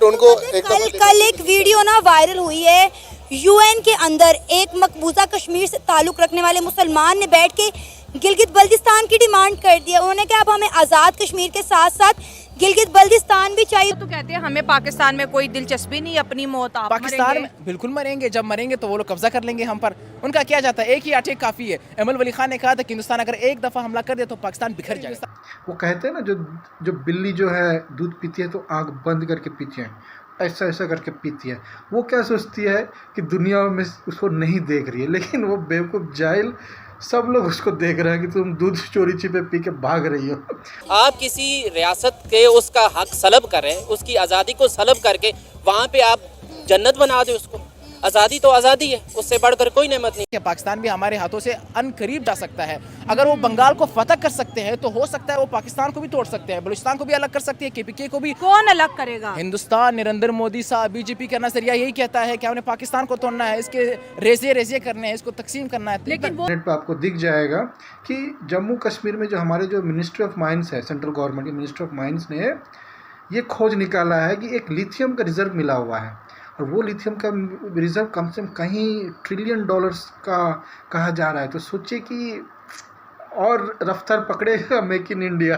उनको कल एक वीडियो ना वायरल हुई है, यूएन के अंदर एक मकबूजा कश्मीर से ताल्लुक़ रखने वाले मुसलमान ने बैठ के गिलगित बल्तिस्तान की डिमांड कर दी है। उन्होंने कहा अब हमें आज़ाद कश्मीर के साथ साथ गिलगित बल्तिस्तान भी चाहिए। तो कहते हैं हमें पाकिस्तान में कोई दिलचस्पी नहीं, अपनी मौत आप पाकिस्तान में बिल्कुल मरेंगे, जब मरेंगे तो वो लोग कब्जा कर लेंगे हम पर। उनका क्या जाता है, एक ही अटैक काफ़ी है। अमल वली खान ने कहा था कि हिंदुस्तान अगर एक दफ़ा हमला कर दे तो पाकिस्तान बिखर जाएगा। वो कहते हैं ना, जो बिल्ली जो है दूध पीती है तो आँख बंद करके पीती है, ऐसा ऐसा करके पीती है। वो क्या सोचती है कि दुनिया में उसको नहीं देख रही है, लेकिन वो बेवकूफ़ जाहिल सब लोग उसको देख रहे हैं कि तुम दूध चोरी छिपे पी के भाग रही हो। आप किसी रियासत के उसका हक सलब करें, उसकी आज़ादी को सलब करके वहाँ पे आप जन्नत बना दें उसको। आज़ादी तो आज़ादी है, उससे बढ़कर कोई नेमत नहीं कि पाकिस्तान भी हमारे हाथों से अनकरीब जा सकता है। अगर वो बंगाल को फतह कर सकते हैं तो हो सकता है वो पाकिस्तान को भी तोड़ सकते हैं, बलूचिस्तान को भी अलग कर सकती है, केपीके को भी। कौन अलग करेगा? हिंदुस्तान, नरेंद्र मोदी साहब, बीजेपी का नजरिया यही कहता है कि हमने पाकिस्तान को तोड़ना है, इसके रेज़े रेज़े करने हैं, इसको तकसीम करना है। लेकिन वो नेट पर आपको दिख जाएगा कि जम्मू कश्मीर में जो हमारे जो मिनिस्ट्री ऑफ माइंस है, सेंट्रल गवर्नमेंट की मिनिस्ट्री ऑफ माइंस ने ये खोज निकाला है कि एक लिथियम का रिजर्व मिला हुआ है, और वो लिथियम का रिजर्व कम से कम कहीं $1 ट्रिलियन का कहा जा रहा है। तो सोचिए कि और रफ्तार पकड़ेगा मेक इन इंडिया।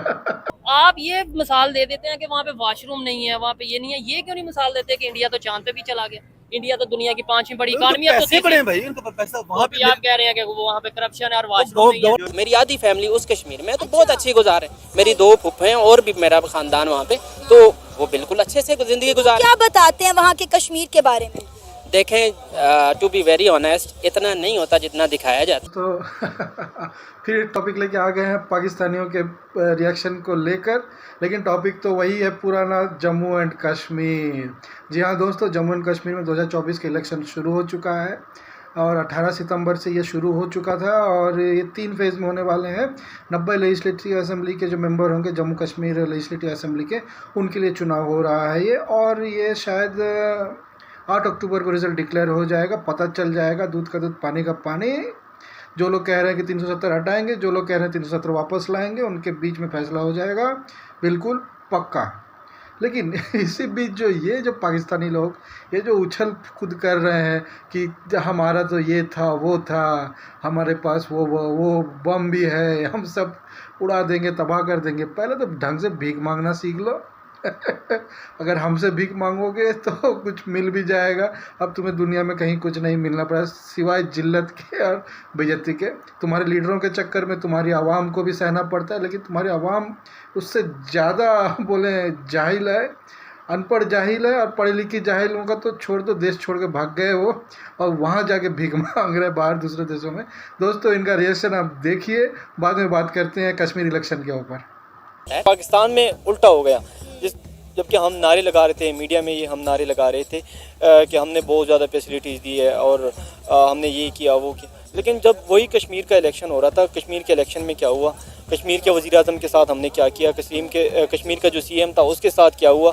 आप ये मिसाल दे देते हैं कि वहाँ पे वॉशरूम नहीं है, वहाँ पे ये नहीं है, ये क्यों नहीं मिसाल देते कि इंडिया तो चांद पे भी चला गया। इंडिया तो दुनिया की 5वीं बड़ी इकानमी है, तो बड़े भाई उनको पैसा वहाँ पे आप कह रहे हैं कि वो वहाँ पे करप्शन है और वॉशरूम नहीं है। मेरी आधी फैमिली उस कश्मीर में तो बहुत अच्छी गुजारे। मेरी 2 फूफे हैं और भी मेरा खानदान वहाँ पे, तो वो बिल्कुल अच्छे से ज़िंदगी गुजार। क्या बताते हैं वहाँ के कश्मीर के बारे में? देखें, टू बी वेरी ऑनेस्ट, इतना नहीं होता जितना दिखाया जाता। तो फिर टॉपिक लेके आ गए हैं पाकिस्तानियों के रिएक्शन को लेकर, लेकिन टॉपिक तो वही है पुराना, जम्मू एंड कश्मीर। जी हाँ दोस्तों, जम्मू एंड कश्मीर में 2024 के इलेक्शन शुरू हो चुका है और 18 सितंबर से ये शुरू हो चुका था, और ये 3 फेज़ में होने वाले हैं। 90 लेजिस्लेटिव असेंबली के जो मेंबर होंगे जम्मू कश्मीर लेजिस्लेटिव असेंबली के, उनके लिए चुनाव हो रहा है ये, और ये शायद 8 अक्टूबर को रिज़ल्ट डिक्लेयर हो जाएगा, पता चल जाएगा। दूध का दूध पानी का पानी। जो लोग कह रहे हैं कि 370 हटाएंगे, जो लोग कह रहे हैं 370 वापस लाएंगे, उनके बीच में फैसला हो जाएगा, बिल्कुल पक्का। लेकिन इसी बीच जो पाकिस्तानी लोग ये जो उछल कूद कर रहे हैं कि हमारा तो ये था वो था, हमारे पास वो बम भी है, हम सब उड़ा देंगे, तबाह कर देंगे। पहले तो ढंग से भीख मांगना सीख लो। अगर हमसे भीख मांगोगे तो कुछ मिल भी जाएगा। अब तुम्हें दुनिया में कहीं कुछ नहीं मिलना पड़ा सिवाय जिल्लत के और बेइज्जती के। तुम्हारे लीडरों के चक्कर में तुम्हारी आवाम को भी सहना पड़ता है, लेकिन तुम्हारी आवाम उससे ज़्यादा बोले जाहिल है, अनपढ़ जाहिल है, और पढ़ी लिखी जाहिलों का तो छोड़ दो, देश छोड़ के भाग गए वो, और वहाँ जाके भीख मांग रहे बाहर दूसरे देशों में। दोस्तों, इनका रिएक्शन आप देखिए, बाद में बात करते हैं कश्मीर इलेक्शन के ऊपर। पाकिस्तान में उल्टा हो गया, जबकि हम नारे लगा रहे थे, मीडिया में ये हम नारे लगा रहे थे कि हमने बहुत ज़्यादा फैसिलिटीज़ दी है और हमने ये किया वो किया। लेकिन जब वही कश्मीर का इलेक्शन हो रहा था, कश्मीर के इलेक्शन में क्या हुआ, कश्मीर के वज़ीर आज़म के साथ हमने क्या किया, कश्मीर का जो CM था उसके साथ क्या हुआ,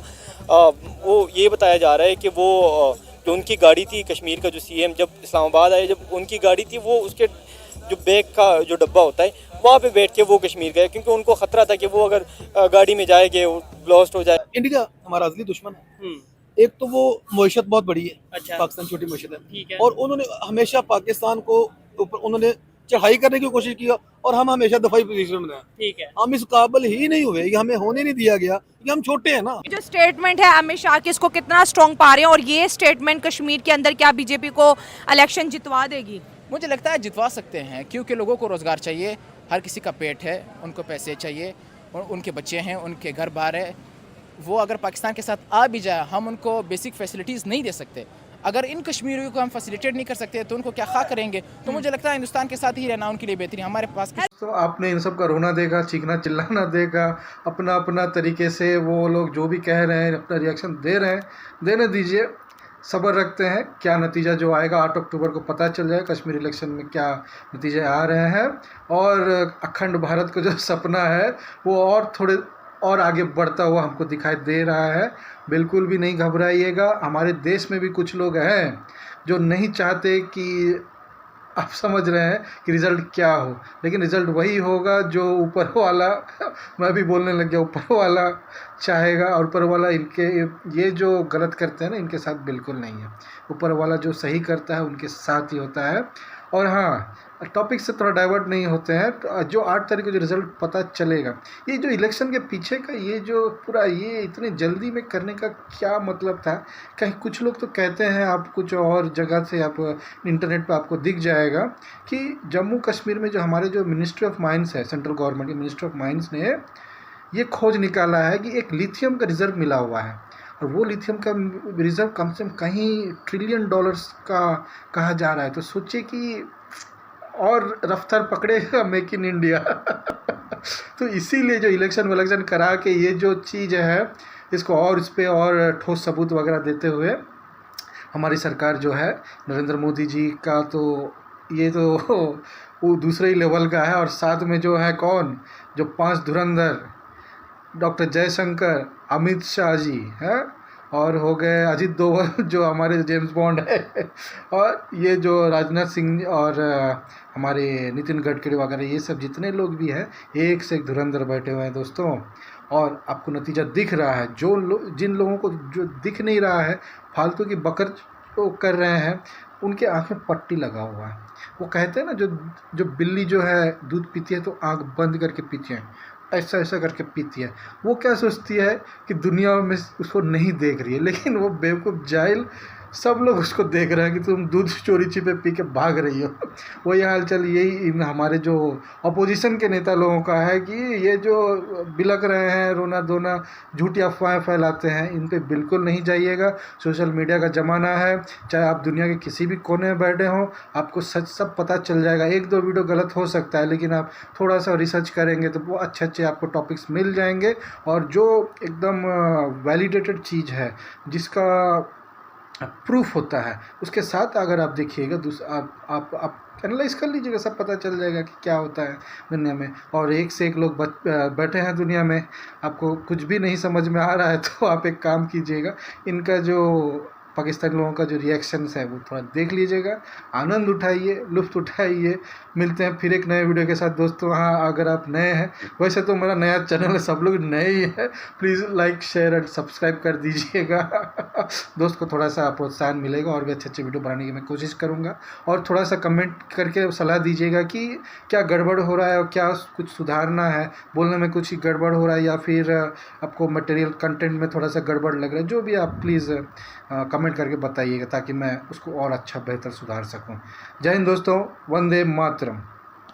वो ये बताया जा रहा है कि वो जो उनकी गाड़ी थी, कश्मीर का जो CM जब इस्लामाबाद आए, जब उनकी गाड़ी थी, वो उसके जो बैग का जो डब्बा होता है वहाँ पे बैठ के वो कश्मीर गए, क्योंकि उनको ख़तरा था कि वो अगर गाड़ी में जाएंगे वो ब्लास्ट हो जाए। इंडिया हमारा असली दुश्मन है। एक तो वो मईशत बहुत बड़ी है, अच्छा। पाकिस्तान छोटी मईशत है, ठीक है। और उन्होंने हमेशा पाकिस्तान को ऊपर उन्होंने चढ़ाई करने की कोशिश की, और हम हमेशा दफाई पोजीशन में हैं। ठीक है। हम इस काबिल ही नहीं हुए, हमें होने नहीं दिया गया, कि हम छोटे हैं ना। जो स्टेटमेंट है अमित शाह की, इसको कितना स्ट्रॉन्ग पा रहे हैं, और ये स्टेटमेंट कश्मीर के अंदर क्या बीजेपी को इलेक्शन जितवा देगी? मुझे लगता है जितवा सकते हैं, क्योंकि लोगों को रोज़गार चाहिए, हर किसी का पेट है, उनको पैसे चाहिए, और उनके बच्चे हैं, उनके घर बार है। वो अगर पाकिस्तान के साथ आ भी जाए, हम उनको बेसिक फैसिलिटीज़ नहीं दे सकते। अगर इन कश्मीरियों को हम फैसिलिटेट नहीं कर सकते तो उनको क्या खा करेंगे? तो मुझे लगता है हिंदुस्तान के साथ ही रहना उनके लिए बेहतरीन। हमारे पास तो आपने इन सब का रोना देखा, चीखना चिल्लाना देखा, अपना अपना तरीके से वो लोग जो भी कह रहे हैं अपना रिएक्शन दे रहे हैं, देने दीजिए, सब्र रखते हैं। क्या नतीजा जो आएगा 8 अक्टूबर को पता चल जाए कश्मीर इलेक्शन में क्या नतीजे आ रहे हैं, और अखंड भारत का जो सपना है वो और थोड़े और आगे बढ़ता हुआ हमको दिखाई दे रहा है। बिल्कुल भी नहीं घबराइएगा। हमारे देश में भी कुछ लोग हैं जो नहीं चाहते कि आप समझ रहे हैं कि रिज़ल्ट क्या हो, लेकिन रिज़ल्ट वही होगा जो ऊपर वाला मैं भी बोलने लग गया, ऊपर वाला चाहेगा। और ऊपर वाला इनके ये जो गलत करते हैं ना, इनके साथ बिल्कुल नहीं है। ऊपर वाला जो सही करता है उनके साथ ही होता है। और हाँ, टॉपिक से थोड़ा डाइवर्ट नहीं होते हैं, तो जो 8 तारीख को जो रिज़ल्ट पता चलेगा, ये जो इलेक्शन के पीछे का ये जो पूरा ये इतनी जल्दी में करने का क्या मतलब था। कहीं कुछ लोग तो कहते हैं, आप कुछ और जगह से आप इंटरनेट पे आपको दिख जाएगा कि जम्मू कश्मीर में जो हमारे जो मिनिस्ट्री ऑफ माइंस है, सेंट्रल गवर्नमेंट की मिनिस्ट्री ऑफ माइंस ने ये खोज निकाला है कि एक लिथियम का रिज़र्व मिला हुआ है। और वो लिथियम का रिज़र्व कम से कम कहीं $1 ट्रिलियन का कहा जा रहा है। तो सोचिए कि और रफ्तार पकड़ेगा मेक इन इंडिया। तो इसीलिए जो इलेक्शन वलेक्शन करा के ये जो चीज़ है, इसको और इस पर और ठोस सबूत वगैरह देते हुए हमारी सरकार जो है नरेंद्र मोदी जी का, तो ये तो वो दूसरे ही लेवल का है। और साथ में जो है कौन, जो 5 धुरंधर, डॉक्टर जयशंकर, अमित शाह जी हैं, और हो गए अजीत दोवल जो हमारे जेम्स बॉन्ड है, और ये जो राजनाथ सिंह और हमारे नितिन गडकरी वगैरह, ये सब जितने लोग भी हैं, एक से एक धुरंधर बैठे हुए हैं दोस्तों। और आपको नतीजा दिख रहा है। जिन लोगों को जो दिख नहीं रहा है, फालतू की बकर तो कर रहे हैं, उनके आँख में पट्टी लगा हुआ है। वो कहते हैं ना, जो बिल्ली जो है दूध पीती है तो आँख बंद करके पीती है, ऐसा ऐसा करके पीती है। वो क्या सोचती है कि दुनिया में उसको नहीं देख रही है, लेकिन वो बेवकूफ़ जाहिल सब लोग उसको देख रहे हैं कि तुम दूध चोरी छिपे पी के भाग रही हो। वही हालचाल यही इन हमारे जो अपोजिशन के नेता लोगों का है कि ये जो बिलक रहे हैं, रोना धोना, झूठी अफवाहें फैलाते हैं, इन पे बिल्कुल नहीं जाइएगा। सोशल मीडिया का ज़माना है, चाहे आप दुनिया के किसी भी कोने में बैठे हों, आपको सच सब पता चल जाएगा। 1-2 वीडियो गलत हो सकता है, लेकिन आप थोड़ा सा रिसर्च करेंगे तो वो अच्छे आपको टॉपिक्स मिल जाएंगे। और जो एकदम वैलिडेटेड चीज़ है, जिसका प्रूफ होता है, उसके साथ अगर आप देखिएगा, आप एनालाइज कर लीजिएगा, सब पता चल जाएगा कि क्या होता है दुनिया में। और एक से एक लोग बैठे हैं दुनिया में। आपको कुछ भी नहीं समझ में आ रहा है तो आप एक काम कीजिएगा, इनका जो पाकिस्तानी लोगों का जो रिएक्शंस है वो थोड़ा देख लीजिएगा, आनंद उठाइए, लुत्फ़ उठाइए। मिलते हैं फिर एक नए वीडियो के साथ दोस्तों। हाँ, अगर आप नए हैं, वैसे तो मेरा नया चैनल है, सब लोग नए ही है, please like share and subscribe कर दीजिएगा। दोस्त को थोड़ा सा प्रोत्साहन मिलेगा और भी अच्छे वीडियो बनाने की मैं कोशिश करूँगा। और थोड़ा सा कमेंट करके सलाह दीजिएगा कि क्या गड़बड़ हो रहा है और क्या कुछ सुधारना है, बोलने में कुछ गड़बड़ हो रहा है, या फिर आपको मटेरियल कंटेंट में थोड़ा सा गड़बड़ लग रहा है, जो भी आप प्लीज़ कमेंट करके बताइएगा, ताकि मैं उसको और अच्छा बेहतर सुधार सकूं। जय हिंद दोस्तों, वंदे मातरम।